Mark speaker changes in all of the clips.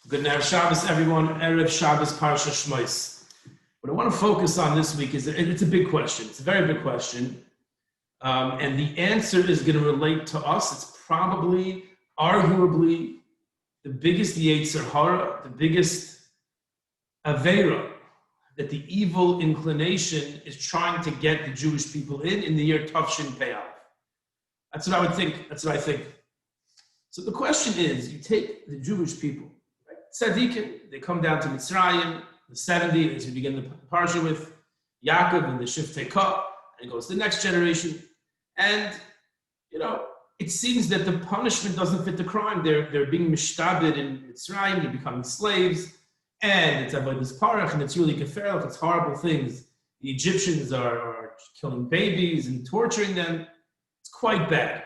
Speaker 1: Good Erev Shabbos, everyone. Erev Shabbos, Parshas Shemos. What I want to focus on this week is, it's a big question. It's a very big question. And the answer is going to relate to us. It's probably, arguably, the biggest Yetzer Hara, the biggest Aveira that the evil inclination is trying to get the Jewish people in the year Tavshin Pe'av. That's what I would think. That's what I think. So the question is, you take the Jewish people, Tzadikim, they come down to Mitzrayim, the 70, as we begin the Parsha with Yaakov and the Shiftei Ka, and it goes to the next generation. And, it seems that the punishment doesn't fit the crime. They're being mishtabed in Mitzrayim, they're becoming slaves, and it's avodas parach, and it's really geferlich, it's horrible things. The Egyptians are killing babies and torturing them. It's quite bad.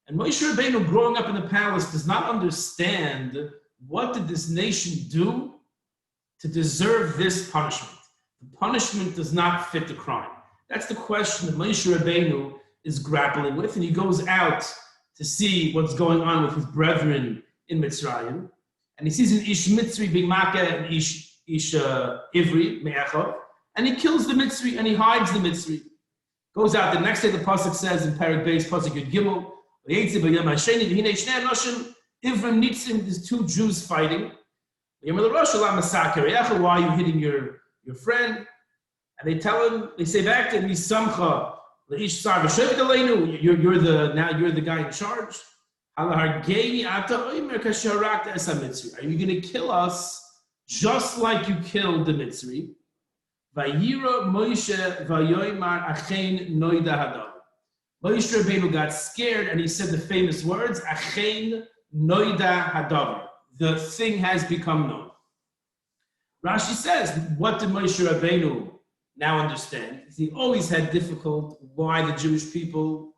Speaker 1: And Moshe Rabbeinu, growing up in the palace, does not understand what did this nation do to deserve this punishment. The punishment does not fit the crime. That's the question that Moshe Rabbeinu is grappling with, and he goes out to see what's going on with his brethren in Mitzrayim, and he sees an Ish Mitzri being Makeh and Ish Ivri, Me'echav, and he kills the Mitzri and he hides the Mitzri. Goes out, the next day the Pasuk says in Perek Beis, Pasuk Yud Gimel, Ivrim Nitzim, there's two Jews fighting. Why are you hitting your friend? And they tell him, they say back to him, you're the guy in charge. Are you going to kill us just like you killed the Mitzri? Moshe Rabbeinu got scared and he said the famous words, Achein Noida Hadavar. The thing has become known. Rashi says, what did Moshe Rabbeinu now understand? He always had difficult why the Jewish people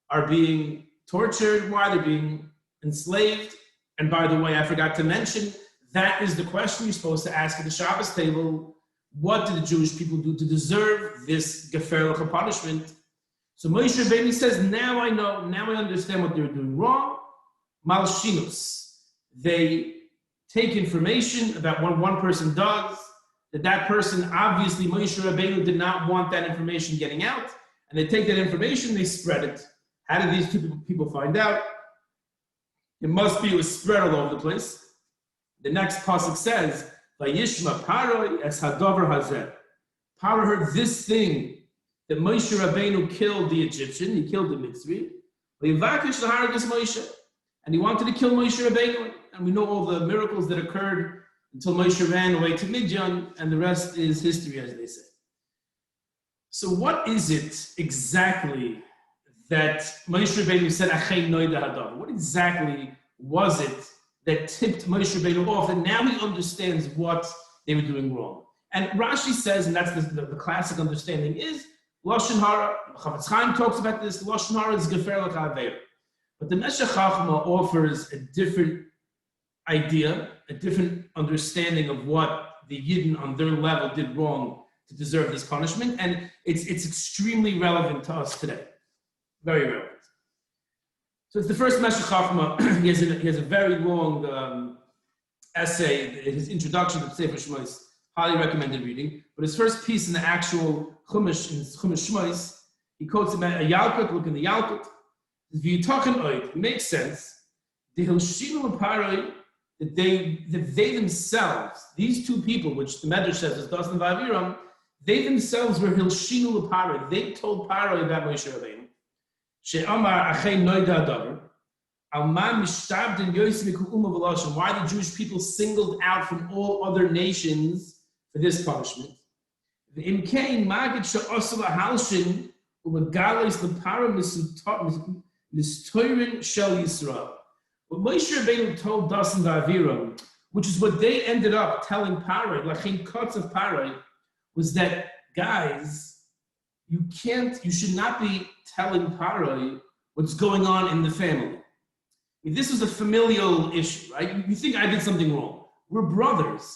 Speaker 1: are being tortured, why they're being enslaved. And by the way, I forgot to mention, that is the question you're supposed to ask at the Shabbos table. What did the Jewish people do to deserve this geferliche punishment? So Moshe Rabbeinu says, now I know, now I understand what they were doing wrong. Malshinus. They take information about what one person does, that person, obviously Moshe Rabbeinu did not want that information getting out, and they take that information, they spread it. How did these two people find out? It was spread all over the place. The next pasuk says, Vayishma Paroi es hadover hazeh. Paro heard this thing, that Moshe Rabbeinu killed the Egyptian, he killed the Mitzri, and he wanted to kill Moshe Rabbeinu, and we know all the miracles that occurred until Moshe ran away to Midian, and the rest is history, as they say. So what is it exactly that Moshe Rabbeinu said, Achein Noida Hadavar? What exactly was it that tipped Moshe Rabbeinu off, and now he understands what they were doing wrong? And Rashi says, and that's the classic understanding is, Lashon Hara, Chavetz Chaim talks about this, Lashon Hara is geferlich aveira. But the Meshech Chachma offers a different idea, a different understanding of what the Yidden on their level did wrong to deserve this punishment, and it's extremely relevant to us today. Very relevant. So it's the first Meshech Chachma. He has a very long essay, his introduction to Sefer Shemos, highly recommended reading. But his first piece in the actual Chumash, in Chumash Shemos, he quotes about a Yalkut, look in the Yalkut. It makes sense. The Hilshinu Paroi, that they themselves, these two people, which the Medrash says is Das and Vaviram, they themselves were Hilshinu Paroi. They told Paroi about Moshe Rabbeinu. She'amar Achein Noida Hadavar. Alman Mishtabd and Yosef Miku'uma V'Lashon. Why the Jewish people singled out from all other nations for this punishment. The Imkein Magid She'osel Halshin U'Magalos L'Para Mistoirin Shel Yisroel. What Moshe Rabbeinu told Das and Vaviram, which is what they ended up telling Paroi, Lachin Kotz of Paroi, was that, guys, you should not be telling Paroi what's going on in the family. I mean, this was a familial issue, right? You think I did something wrong. We're brothers.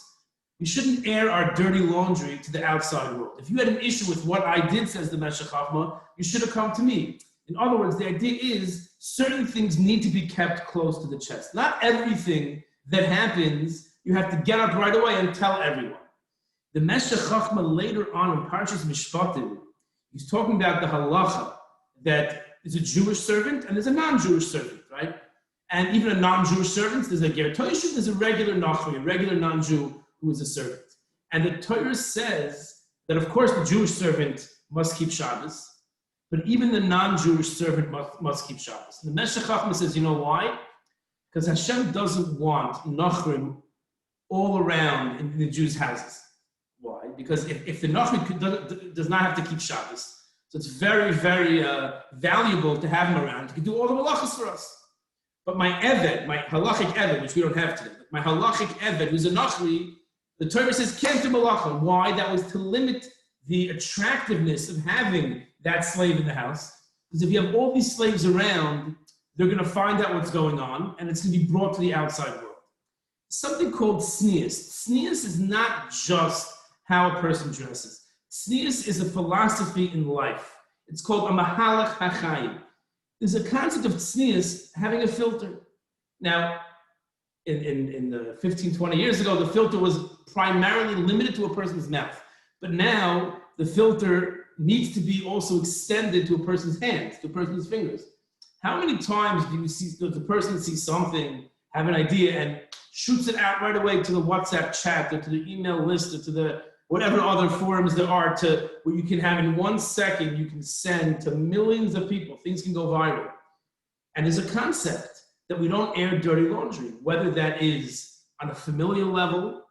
Speaker 1: We shouldn't air our dirty laundry to the outside world. If you had an issue with what I did, says the Meshech Chachma, you should have come to me. In other words, the idea is certain things need to be kept close to the chest. Not everything that happens you have to get up right away and tell everyone. The Meshech Chachma later on in Parshas Mishpatim, he's talking about the halacha that is a Jewish servant and there's a non-Jewish servant, right? And even a non-Jewish servant, there's a ger toishiv, there's a regular nachri, a regular non-Jew who is a servant. And the Torah says that, of course, the Jewish servant must keep Shabbos, but even the non-Jewish servant must keep Shabbos. And the Meshech Chachma says, you know why? Because Hashem doesn't want nachrim all around in the Jews' houses. Why? Because if the nachri does not have to keep Shabbos, so it's very, very valuable to have him around. He can do all the malachas for us. But my Eved, my halachic Eved, which we don't have today, but my halachic Eved, who's a nachri, the Torah says can't do malacha. Why? That was to limit the attractiveness of having that slave in the house. Because if you have all these slaves around, they're going to find out what's going on, and it's going to be brought to the outside world. Something called tznius. Tznius is not just how a person dresses. Tznius is a philosophy in life. It's called a mahalach hachayim. There's a concept of tznius having a filter. Now, in the 15, 20 years ago, the filter was primarily limited to a person's mouth. But now, the filter needs to be also extended to a person's hands, to a person's fingers. How many times does the person see something, have an idea, and shoots it out right away to the WhatsApp chat, or to the email list, or to the whatever other forums there are, to where you can have in 1 second, you can send to millions of people. Things can go viral. And there's a concept that we don't air dirty laundry, whether that is on a familial level,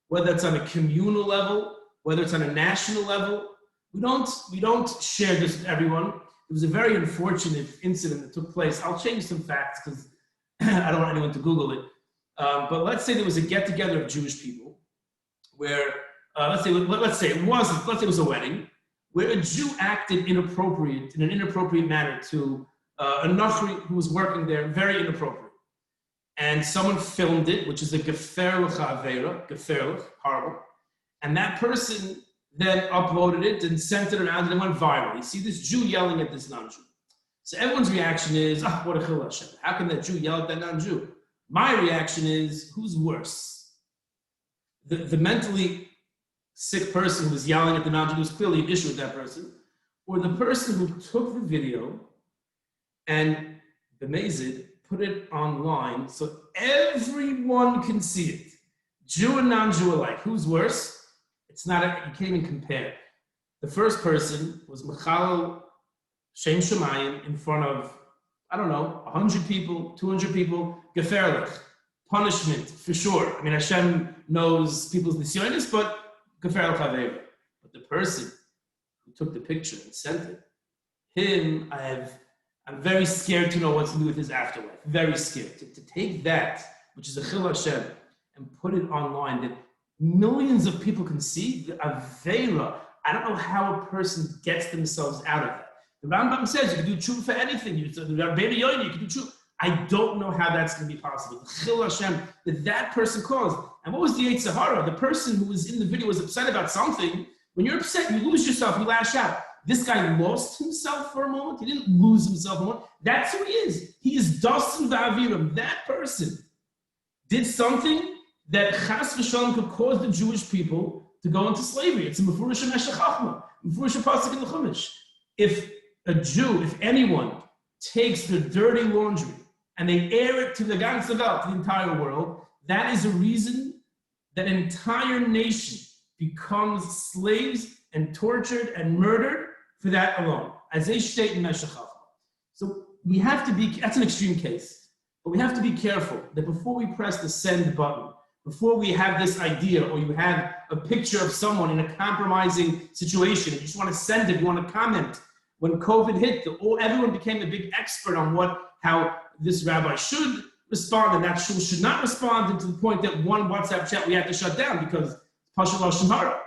Speaker 1: whether it's on a communal level, whether it's on a national level. We don't share this with everyone. It was a very unfortunate incident that took place. I'll change some facts because I don't want anyone to Google it. But let's say there was a get-together of Jewish people where, let's say it was a wedding, where a Jew acted in an inappropriate manner to a nachri who was working there, very inappropriate. And someone filmed it, which is a geferlich avera, geferlich, horrible. And that person then uploaded it and sent it around and it went viral. You see this Jew yelling at this non-Jew. So everyone's reaction is, what a chilul Hashem. How can that Jew yell at that non-Jew? My reaction is, who's worse? The mentally sick person who was yelling at the non-Jew, was clearly an issue with that person, or the person who took the video and Bnei put it online so everyone can see it. Jew and non-Jew alike. Who's worse? It's not, you can't even compare. The first person was Mechal Shem Shemayim in front of, 100 people, 200 people, Geferlich, punishment, for sure. I mean, Hashem knows people's nisyonis, but Geferlich Haveva. But the person who took the picture and sent it, I'm very scared to know what to do with his afterlife. Very scared. To take that, which is a chilul Hashem, and put it online that millions of people can see, the Avera, I don't know how a person gets themselves out of that. The Rambam says you can do tshuva for anything. You can do tshuva. I don't know how that's going to be possible. The chilul Hashem that person caused. And what was the Yetzer Hara? The person who was in the video was upset about something. When you're upset, you lose yourself, you lash out. This guy lost himself for a moment. He didn't lose himself for a moment. That's who he is. He is Dasan Va'aviram. That person did something that Chas v'Shalom could cause the Jewish people to go into slavery. It's a Mefurish Meshech Chachma, Mefurish Pasuk in the Chumash. If a Jew, if anyone takes their dirty laundry and they air it to the ganze Welt, to the entire world, that is a reason that an entire nation becomes slaves and tortured and murdered for that alone. As they state in Meshech Chachma. So we have to be, that's an extreme case, but we have to be careful that before we press the send button, before we have this idea, or you have a picture of someone in a compromising situation, you just want to send it, you want to comment. When COVID hit, everyone became a big expert on how this rabbi should respond and that shul should not respond, and to the point that one WhatsApp chat we had to shut down because Pasha Lashon Hara.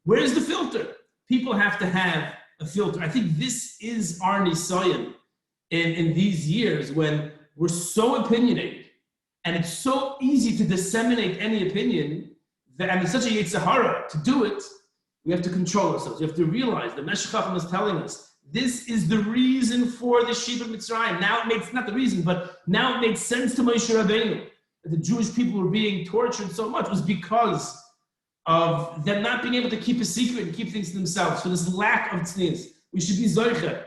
Speaker 1: Where's the filter? People have to have a filter. I think this is our nisayon in these years when we're so opinionated. And it's so easy to disseminate any opinion and it's such a Yetzer Hara to do it. We have to control ourselves. We have to realize the Meshech Chacham is telling us this is the reason for the sheep of Mitzrayim. Now it makes, not the reason, but now it makes sense to Moshe Rabbeinu. that the Jewish people were being tortured so much was because of them not being able to keep a secret and keep things to themselves. So this lack of tznius, we should be zoiche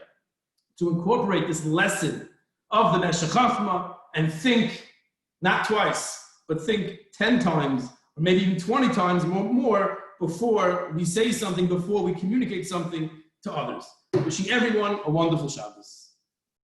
Speaker 1: to incorporate this lesson of the Meshech Chachma and think not twice, but think 10 times, or maybe even 20 times more before we say something, before we communicate something to others. Wishing everyone a wonderful Shabbos.